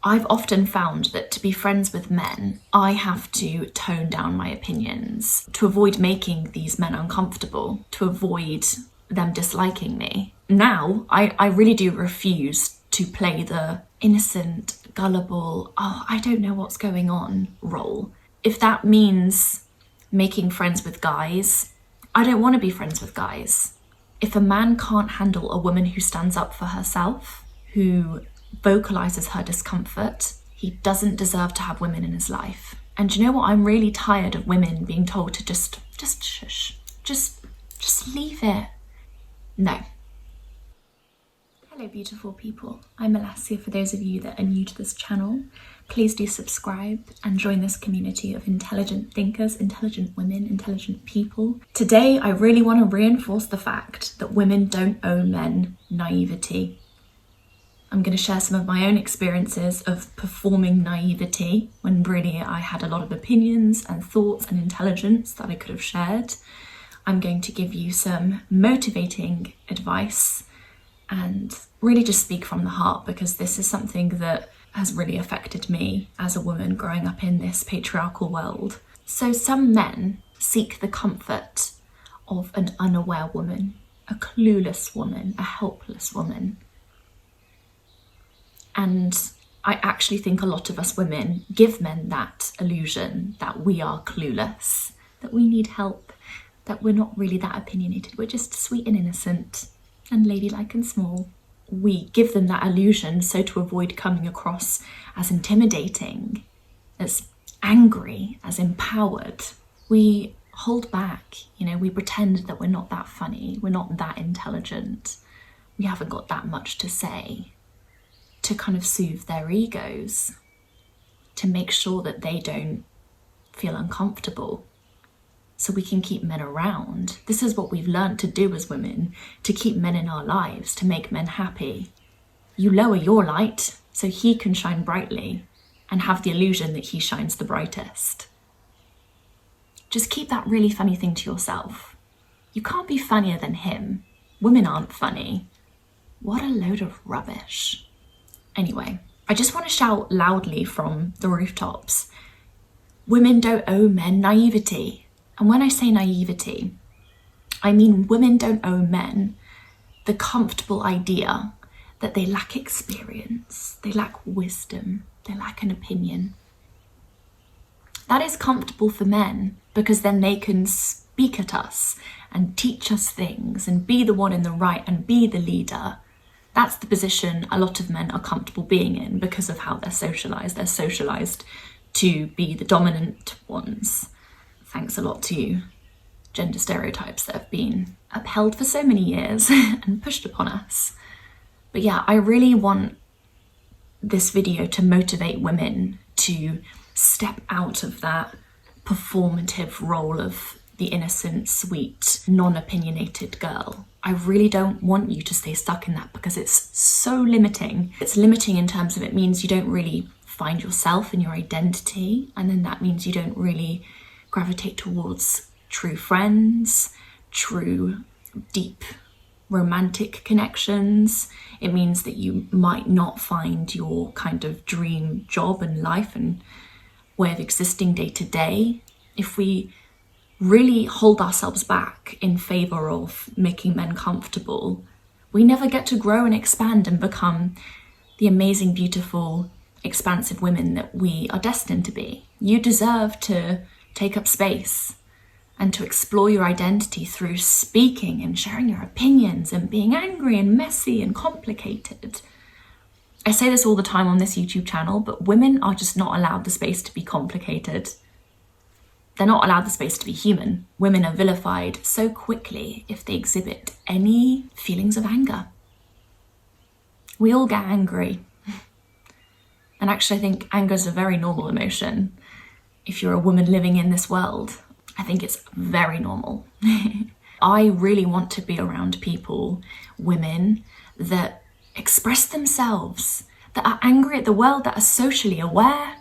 I've often found that to be friends with men, I have to tone down my opinions to avoid making these men uncomfortable, to avoid them disliking me. Now, I really do refuse to play the innocent, gullible, oh, I don't know what's going on role. If that means making friends with guys, I don't want to be friends with guys. If a man can't handle a woman who stands up for herself, who vocalizes her discomfort, he doesn't deserve to have women in his life. And you know what? I'm really tired of women being told to just shush, just leave it. No. Hello beautiful people, I'm Alessia. For those of you that are new to this channel, please do subscribe and join this community of intelligent thinkers, intelligent women, intelligent people. Today I really want to reinforce the fact that women don't owe men naivety. I'm going to share some of my own experiences of performing naivety when really I had a lot of opinions and thoughts and intelligence that I could have shared. I'm going to give you some motivating advice and really just speak from the heart, because this is something that has really affected me as a woman growing up in this patriarchal world. So some men seek the comfort of an unaware woman, a clueless woman, a helpless woman. And I actually think a lot of us women give men that illusion that we are clueless, that we need help, that we're not really that opinionated, we're just sweet and innocent and ladylike and small. We give them that illusion so to avoid coming across as intimidating, as angry, as empowered. We hold back, we pretend that we're not that funny, we're not that intelligent, we haven't got that much to say, to kind of soothe their egos, to make sure that they don't feel uncomfortable, so we can keep men around. This is what we've learned to do as women, to keep men in our lives, to make men happy. You lower your light so he can shine brightly and have the illusion that he shines the brightest. Just keep that really funny thing to yourself. You can't be funnier than him. Women aren't funny. What a load of rubbish. Anyway, I just want to shout loudly from the rooftops. Women don't owe men naivety. And when I say naivety, I mean women don't owe men the comfortable idea that they lack experience, they lack wisdom, they lack an opinion. That is comfortable for men because then they can speak at us and teach us things and be the one in the right and be the leader. That's the position a lot of men are comfortable being in because of how they're socialized. They're socialized to be the dominant ones. Thanks a lot to gender stereotypes that have been upheld for so many years and pushed upon us. But yeah, I really want this video to motivate women to step out of that performative role of the innocent, sweet, non-opinionated girl. I really don't want you to stay stuck in that because it's so limiting. It's limiting in terms of it means you don't really find yourself and your identity, and then that means you don't really gravitate towards true friends, true deep romantic connections. It means that you might not find your kind of dream job and life and way of existing day to day. If we really hold ourselves back in favor of making men comfortable, we never get to grow and expand and become the amazing, beautiful, expansive women that we are destined to be. You deserve to take up space and to explore your identity through speaking and sharing your opinions and being angry and messy and complicated. I say this all the time on this YouTube channel, but women are just not allowed the space to be complicated. They're not allowed the space to be human. Women are vilified so quickly if they exhibit any feelings of anger. We all get angry. And actually I think anger is a very normal emotion. If you're a woman living in this world, I think it's very normal. I really want to be around people, women, that express themselves, that are angry at the world, that are socially aware,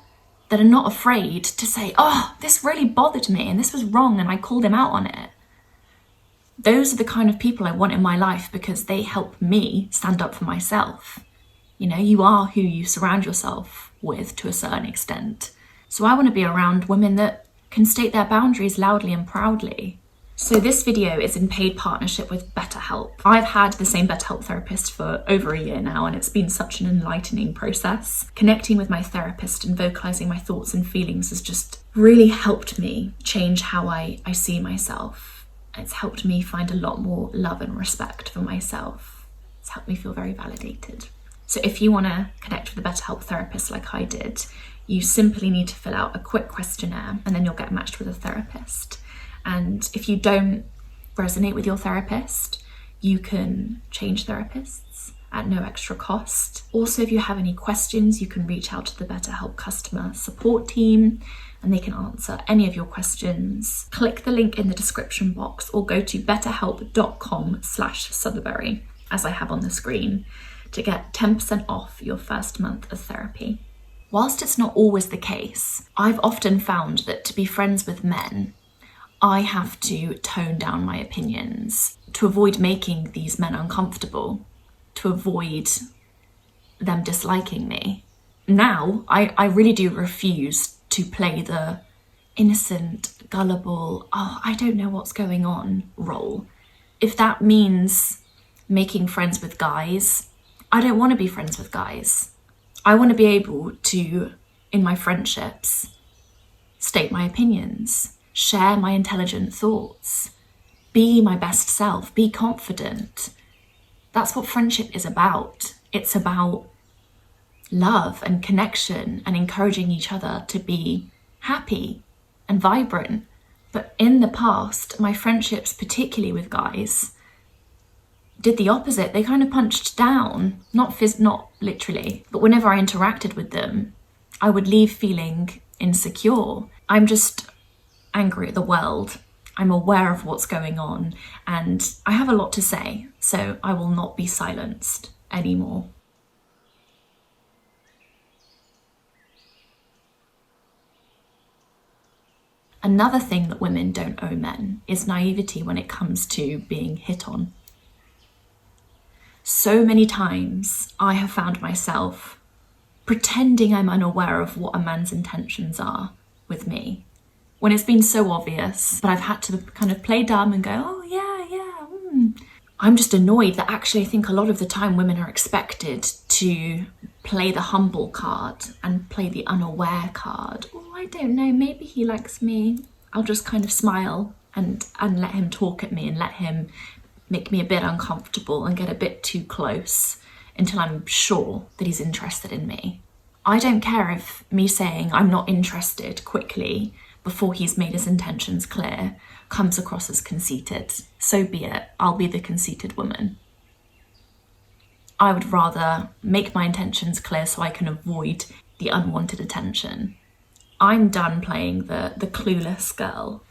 that are not afraid to say, oh, this really bothered me and this was wrong and I called him out on it. Those are the kind of people I want in my life because they help me stand up for myself. You know, you are who you surround yourself with to a certain extent. So I want to be around women that can state their boundaries loudly and proudly. So this video is in paid partnership with BetterHelp. I've had the same BetterHelp therapist for over a year now, and it's been such an enlightening process. Connecting with my therapist and vocalizing my thoughts and feelings has just really helped me change how I see myself. It's helped me find a lot more love and respect for myself. It's helped me feel very validated. So if you want to connect with a BetterHelp therapist like I did, you simply need to fill out a quick questionnaire and then you'll get matched with a therapist. And if you don't resonate with your therapist, you can change therapists at no extra cost. Also, if you have any questions, you can reach out to the BetterHelp customer support team and they can answer any of your questions. Click the link in the description box or go to betterhelp.com/Sotheby's, as I have on the screen, to get 10% off your first month of therapy. Whilst it's not always the case, I've often found that to be friends with men, I have to tone down my opinions to avoid making these men uncomfortable, to avoid them disliking me. Now, I really do refuse to play the innocent, gullible, oh, I don't know what's going on role. If that means making friends with guys, I don't want to be friends with guys. I want to be able to, in my friendships, state my opinions, share my intelligent thoughts, be my best self, be confident. That's what friendship is about. It's about love and connection and encouraging each other to be happy and vibrant. But in the past, my friendships, particularly with guys, did the opposite. They kind of punched down, not literally, but whenever I interacted with them, I would leave feeling insecure. I'm just angry at the world. I'm aware of what's going on and I have a lot to say, so I will not be silenced anymore. Another thing that women don't owe men is naivety when it comes to being hit on. So many times I have found myself pretending I'm unaware of what a man's intentions are with me, when it's been so obvious, but I've had to kind of play dumb and go, oh yeah. I'm just annoyed that actually I think a lot of the time women are expected to play the humble card and play the unaware card. Oh, I don't know, maybe he likes me. I'll just kind of smile and let him talk at me and let him make me a bit uncomfortable and get a bit too close until I'm sure that he's interested in me. I don't care if me saying I'm not interested quickly before he's made his intentions clear comes across as conceited. So be it, I'll be the conceited woman. I would rather make my intentions clear so I can avoid the unwanted attention. I'm done playing the clueless girl.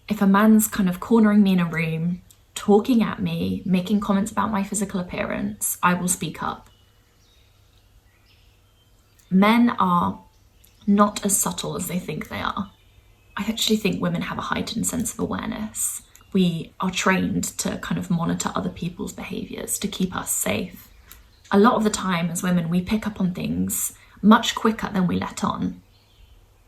If a man's kind of cornering me in a room, talking at me, making comments about my physical appearance, I will speak up. Men are not as subtle as they think they are. I actually think women have a heightened sense of awareness. We are trained to kind of monitor other people's behaviours to keep us safe. A lot of the time as women, we pick up on things much quicker than we let on.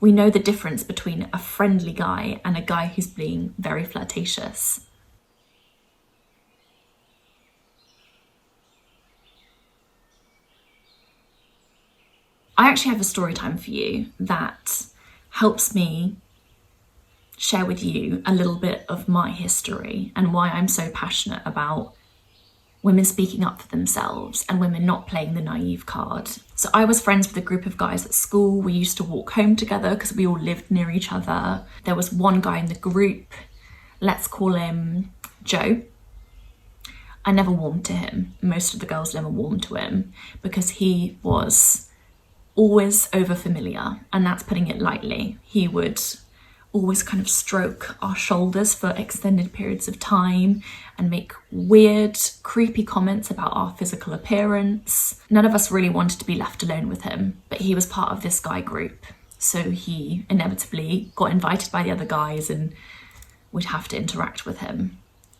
We know the difference between a friendly guy and a guy who's being very flirtatious. I actually have a story time for you that helps me share with you a little bit of my history and why I'm so passionate about women speaking up for themselves and women not playing the naive card. So I was friends with a group of guys at school. We used to walk home together because we all lived near each other. There was one guy in the group, let's call him Joe. I never warmed to him. Most of the girls never warmed to him because he was always over familiar, and that's putting it lightly. He would always kind of stroke our shoulders for extended periods of time and make weird, creepy comments about our physical appearance. None of us really wanted to be left alone with him, but he was part of this guy group. So he inevitably got invited by the other guys and would have to interact with him.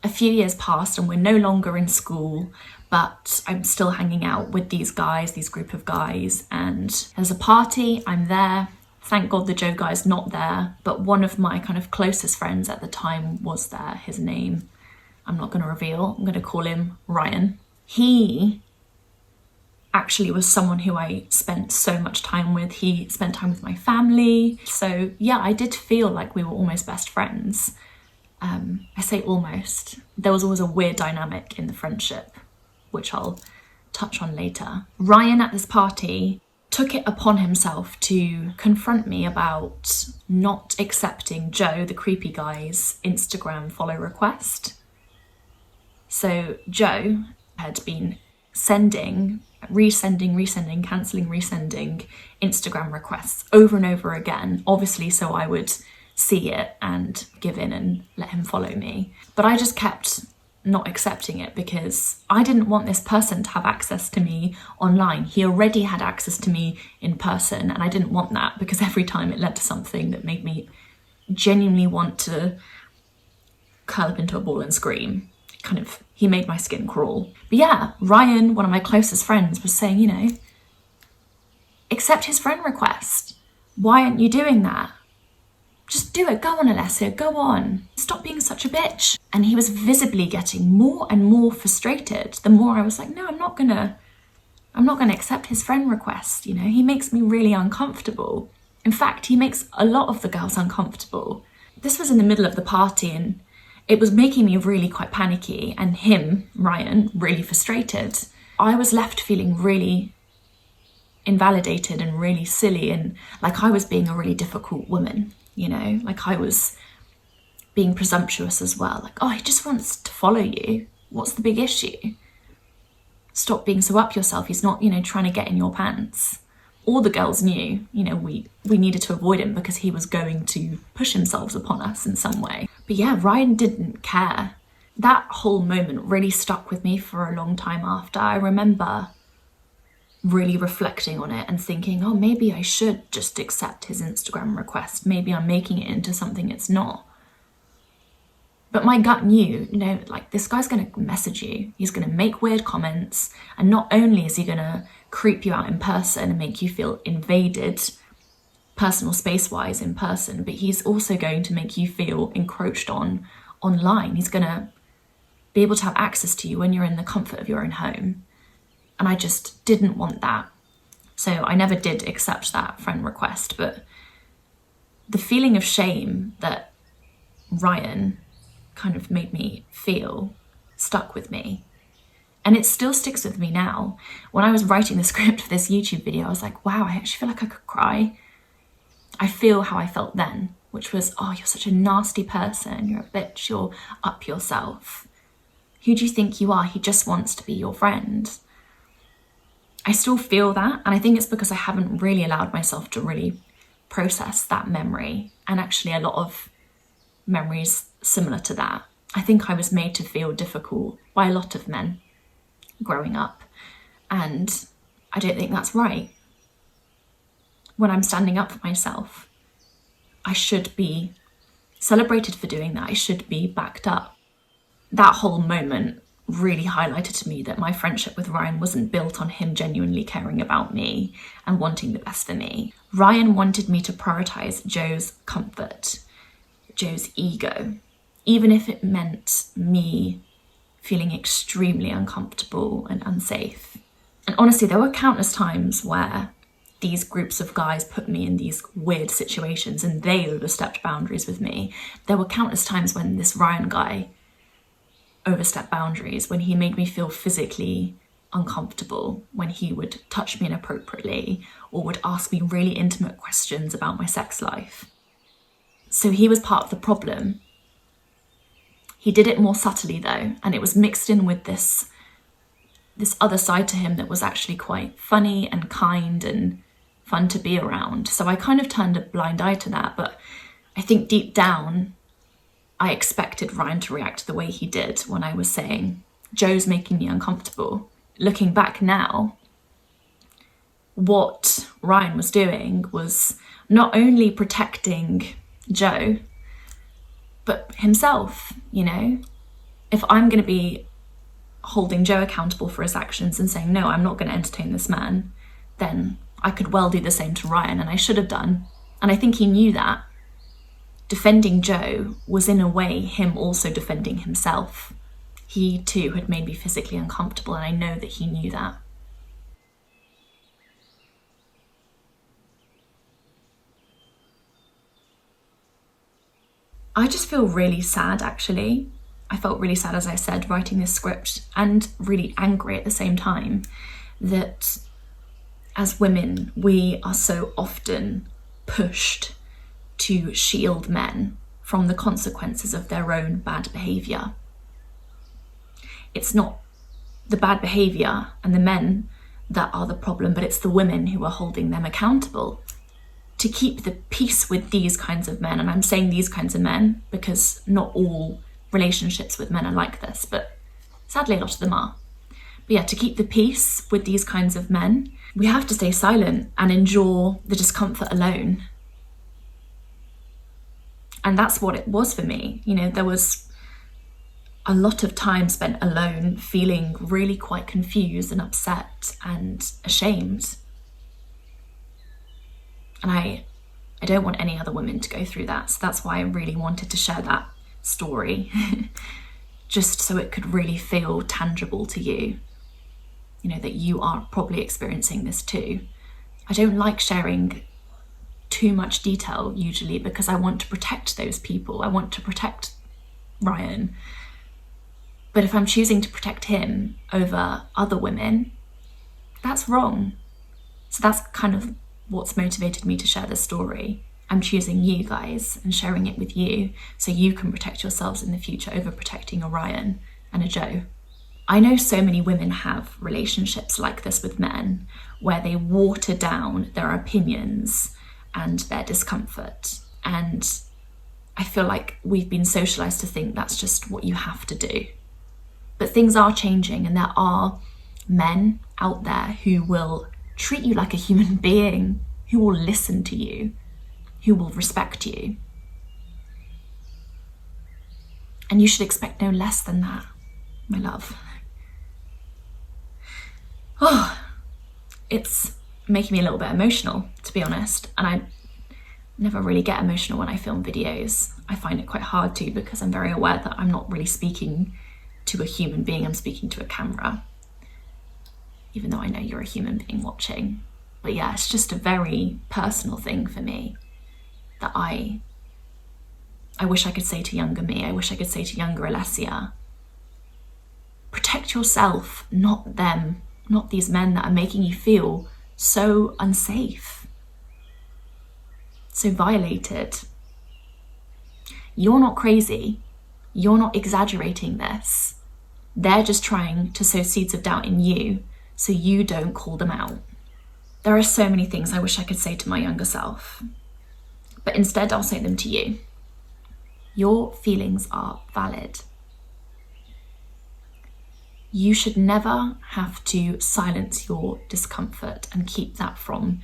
A few years passed and we're no longer in school, but I'm still hanging out with these guys, these group of guys, and there's a party, I'm there. Thank God the Joe guy's not there, but one of my kind of closest friends at the time was there. His name, I'm not going to reveal, I'm going to call him Ryan. He actually was someone who I spent so much time with. He spent time with my family. So yeah, I did feel like we were almost best friends. I say almost. There was always a weird dynamic in the friendship, which I'll touch on later. Ryan at this party took it upon himself to confront me about not accepting Joe, the creepy guy's Instagram follow request. So Joe had been resending, cancelling, resending Instagram requests over and over again, obviously so I would see it and give in and let him follow me. But I just kept not accepting it because I didn't want this person to have access to me online. He already had access to me in person, and I didn't want that because every time it led to something that made me genuinely want to curl up into a ball and scream. He made my skin crawl. But yeah, Ryan, one of my closest friends, was saying, you know, accept his friend request. Why aren't you doing that? Just do it. Go on, Alessia, go on. Stop being such a bitch. And he was visibly getting more and more frustrated. The more I was like, no, I'm not gonna accept his friend request. You know, he makes me really uncomfortable. In fact, he makes a lot of the girls uncomfortable. This was in the middle of the party and it was making me really quite panicky, and him, Ryan, really frustrated. I was left feeling really invalidated and really silly, and like I was being a really difficult woman, you know, like I was being presumptuous as well. Like, oh, he just wants to follow you. What's the big issue? Stop being so up yourself. He's not, you know, trying to get in your pants. All the girls knew, you know, we needed to avoid him because he was going to push himself upon us in some way. But yeah, Ryan didn't care. That whole moment really stuck with me for a long time after. I remember really reflecting on it and thinking, oh, maybe I should just accept his Instagram request. Maybe I'm making it into something it's not. But my gut knew, you know, like this guy's going to message you. He's going to make weird comments. And not only is he going to creep you out in person and make you feel invaded personal space-wise in person, but he's also going to make you feel encroached on online. He's going to be able to have access to you when you're in the comfort of your own home. And I just didn't want that. So I never did accept that friend request. But the feeling of shame that Ryan kind of made me feel stuck with me. And it still sticks with me now. When I was writing the script for this YouTube video, I was like, wow, I actually feel like I could cry. I feel how I felt then, which was, oh, you're such a nasty person. You're a bitch. You're up yourself. Who do you think you are? He just wants to be your friend. I still feel that. And I think it's because I haven't really allowed myself to really process that memory. And actually a lot of memories similar to that. I think I was made to feel difficult by a lot of men growing up, and I don't think that's right. When I'm standing up for myself, I should be celebrated for doing that. I should be backed up. That whole moment really highlighted to me that my friendship with Ryan wasn't built on him genuinely caring about me and wanting the best for me. Ryan wanted me to prioritize Joe's comfort, Joe's ego, even if it meant me feeling extremely uncomfortable and unsafe. And honestly, there were countless times where these groups of guys put me in these weird situations and they overstepped boundaries with me. There were countless times when this Ryan guy overstepped boundaries, when he made me feel physically uncomfortable, when he would touch me inappropriately or would ask me really intimate questions about my sex life. So he was part of the problem. He did it more subtly though, and it was mixed in with this other side to him that was actually quite funny and kind and fun to be around. So I kind of turned a blind eye to that, but I think deep down, I expected Ryan to react the way he did when I was saying, Joe's making me uncomfortable. Looking back now, what Ryan was doing was not only protecting Joe, but himself, you know. If I'm going to be holding Joe accountable for his actions and saying, no, I'm not going to entertain this man, then I could well do the same to Ryan, and I should have done. And I think he knew that. Defending Joe was in a way him also defending himself. He too had made me physically uncomfortable, and I know that he knew that. I just feel really sad, actually. I felt really sad, as I said, writing this script, and really angry at the same time that as women, we are so often pushed to shield men from the consequences of their own bad behaviour. It's not the bad behaviour and the men that are the problem, but it's the women who are holding them accountable. To keep the peace with these kinds of men, and I'm saying these kinds of men because not all relationships with men are like this, but sadly a lot of them are. But yeah, to keep the peace with these kinds of men, we have to stay silent and endure the discomfort alone. And that's what it was for me. You know, there was a lot of time spent alone, feeling really quite confused and upset and ashamed. And I don't want any other women to go through that. So that's why I really wanted to share that story, just so it could really feel tangible to you. You know, that you are probably experiencing this too. I don't like sharing too much detail usually because I want to protect those people. I want to protect Ryan. But if I'm choosing to protect him over other women, that's wrong. So that's kind of what's motivated me to share this story. I'm choosing you guys and sharing it with you so you can protect yourselves in the future over protecting a Ryan and a Joe. I know so many women have relationships like this with men where they water down their opinions and their discomfort. And I feel like we've been socialized to think that's just what you have to do. But things are changing, and there are men out there who will treat you like a human being, who will listen to you, who will respect you. And you should expect no less than that, my love. Oh, it's making me a little bit emotional, to be honest. And I never really get emotional when I film videos. I find it quite hard to, because I'm very aware that I'm not really speaking to a human being, I'm speaking to a camera. Even though I know you're a human being watching. But yeah, it's just a very personal thing for me that I wish I could say to younger me, I wish I could say to younger Alessia, protect yourself, not them, not these men that are making you feel so unsafe, so violated. You're not crazy. You're not exaggerating this. They're just trying to sow seeds of doubt in you so you don't call them out. There are so many things I wish I could say to my younger self, but instead I'll say them to you. Your feelings are valid. You should never have to silence your discomfort and keep that from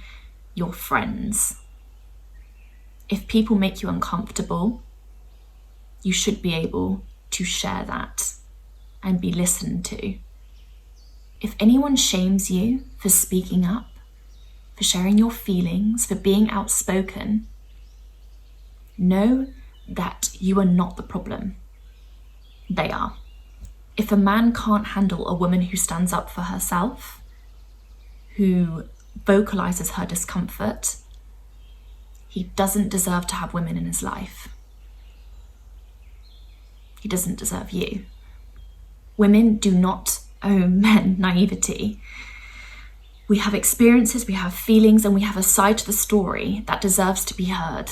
your friends. If people make you uncomfortable, you should be able to share that and be listened to. If anyone shames you for speaking up, for sharing your feelings, for being outspoken, know that you are not the problem. They are. If a man can't handle a woman who stands up for herself, who vocalizes her discomfort, he doesn't deserve to have women in his life. He doesn't deserve you. Women do not owe men naivety. We have experiences, we have feelings, and we have a side to the story that deserves to be heard.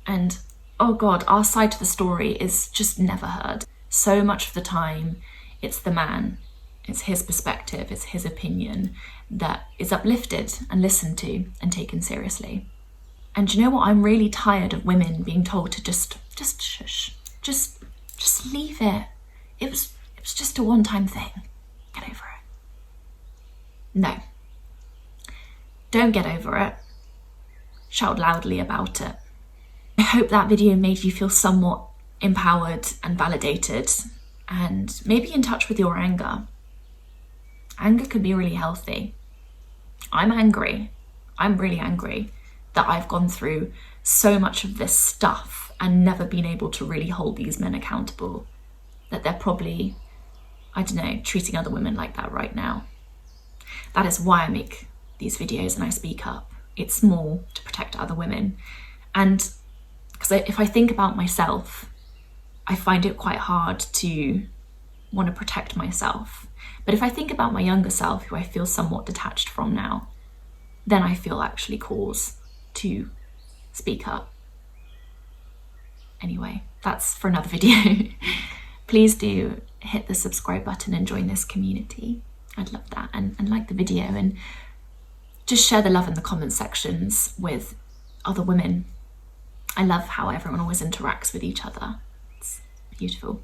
And oh God, our side to the story is just never heard. So much of the time, it's the man, it's his perspective, it's his opinion that is uplifted and listened to and taken seriously. And you know what? I'm really tired of women being told to just shush, just leave it. It was just a one-time thing. Get over it. No. Don't get over it. Shout loudly about it. I hope that video made you feel somewhat empowered and validated, and maybe in touch with your anger. Anger can be really healthy. I'm angry. I'm really angry that I've gone through so much of this stuff and never been able to really hold these men accountable, that they're probably, I don't know, treating other women like that right now. That is why I make these videos and I speak up. It's more to protect other women. And because if I think about myself, I find it quite hard to want to protect myself. But if I think about my younger self, who I feel somewhat detached from now, then I feel actually cause to speak up. Anyway, that's for another video. Please do hit the subscribe button and join this community. I'd love that. And like the video, and just share the love in the comment sections with other women. I love how everyone always interacts with each other. It's beautiful.